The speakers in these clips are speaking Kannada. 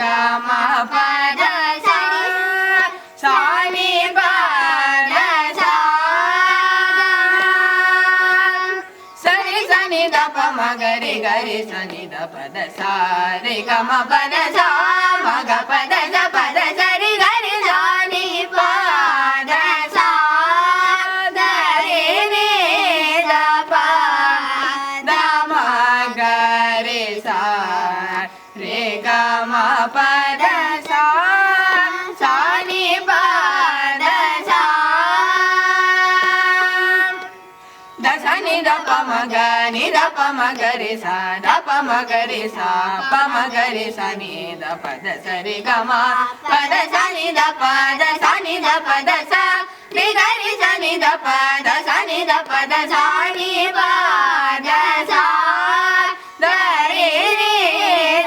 ಗ ಮ ಪದ ಸ ಸ ನಿ ಪದ ಸ ಸರಿ ಸ ನಿ ದ ಪ ಮ ಗ ರಿ ಗ ರಿ ಸ ನಿ ದ ಪದ ಸ ರಿ ಗ ಮ ಪದ ಸ ಮ ಗ ಪದ ಸ ಪದ ಸ ರಿ ಗ ರಿ ಸ ನಿ ಪದ ಸ ಗ ರಿ ನಿ ದ ಪ ದ ಮ ಗ ರಿ ಸ ರಿ ಗ ಮ ಪದ ಸ ಸ ನಿ ಪದ ಸ ದ ಸ ನಿ ದ ಪ ಮ ಗ ನಿ ದ ಪ ಮ ಗ ರಿ ಸ ದ ಪ ಮ ಗ ರಿ ಸ ಪ ಮ ಗ ರಿ ಸ ನಿ ದ ಪ ದ ಸ ರಿ ಗ ಮ ಪ ದ ಸ ನಿ ದ ಪ ದ ಸ ನಿ ದ ಪ ದ ಸ ರಿ ಗ ರಿ ಸ ನಿ ದ ಪ ದ ಸ ನಿ ದ ಪ ದ ಸ ನಿ ಪ ದ ಸ ದ ರಿ ರಿ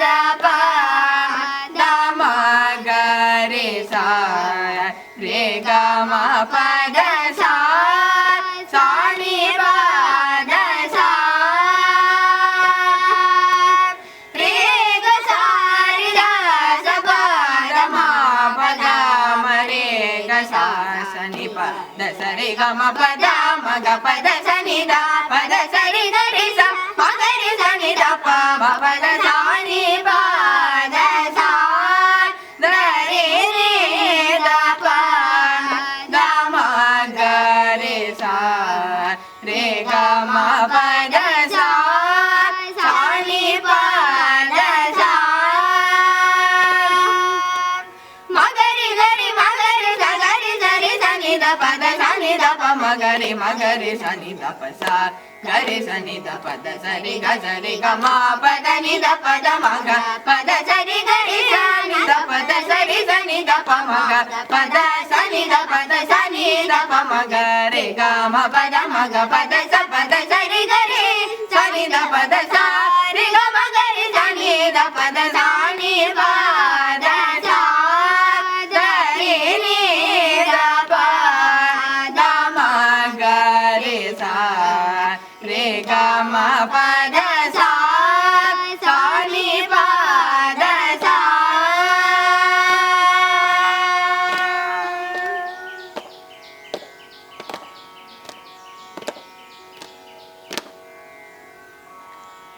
ದ ಪ ದ ಮ ಗ ರಿ ಸ ರಿ ಗ ಮ ಪ ದ ಸ ಸ ನಿ ಪ ದ ಸ ರಿ ಗ ಸ ರಿ ದ ಸ ಪ ದ ಮ ಪ ದ ಮ ರಿ ಗ ಸ ಸ ನಿ ಪ ದ ಸ ರಿ ಗ ಮ ಪ ದ ಮ ಗ ಪ ದ ಸ ನಿ ದ ಪ ದ ಸ ರಿ ಗ ರಿ ಸ ಮ ಗ ರಿ ಸ ನಿ ದ ಪ ಮ ಪ ದ ಸ ನಿ ಪ ದ ಸ ದ ರಿ ರಿ ದ ಪ ದ ಮ ಗ ರಿ ಸ ರಿ ಗ ಮ ಪ ದ ಸ ಸ ನಿ ಪ ದ ಸ ಮ ಗ ರಿ ಗ ರಿ ಮ ಗ ರಿ ಸ ಗ ರಿ ಸ ರಿ ಸ ನಿ ದ ಪ ದ ಸ ನಿ ದ ಪ ಮ ಗ ರಿ ಸ ನಿ ದ ಪ ಸ ಗ ರಿ ಸ ನಿ ದ ಪ ದ ಸ ರಿ ಗ ಸ ರಿ ಗ ಮ ಪ ದ ನಿ ದ ಪ ದ ಮ ಗ ಪ ದ ಸ ರಿ ಗ ರಿ ಸ ನಿ ದ ಪ ದ ಸ ರಿ ಸ ನಿ ದ ಪ ಮ ಗ ಪ ದ ಸ ನಿ ದ ಪ ದ ಸ ನಿ ದ ಪ ಮ ಗ ರಿ ಗ ಮ ಪ ದ ಮ ಗ ಪ ದ ಸ ರಿ ಗ ರಿ ಸ ನಿ ದ ಪ ದ ಸ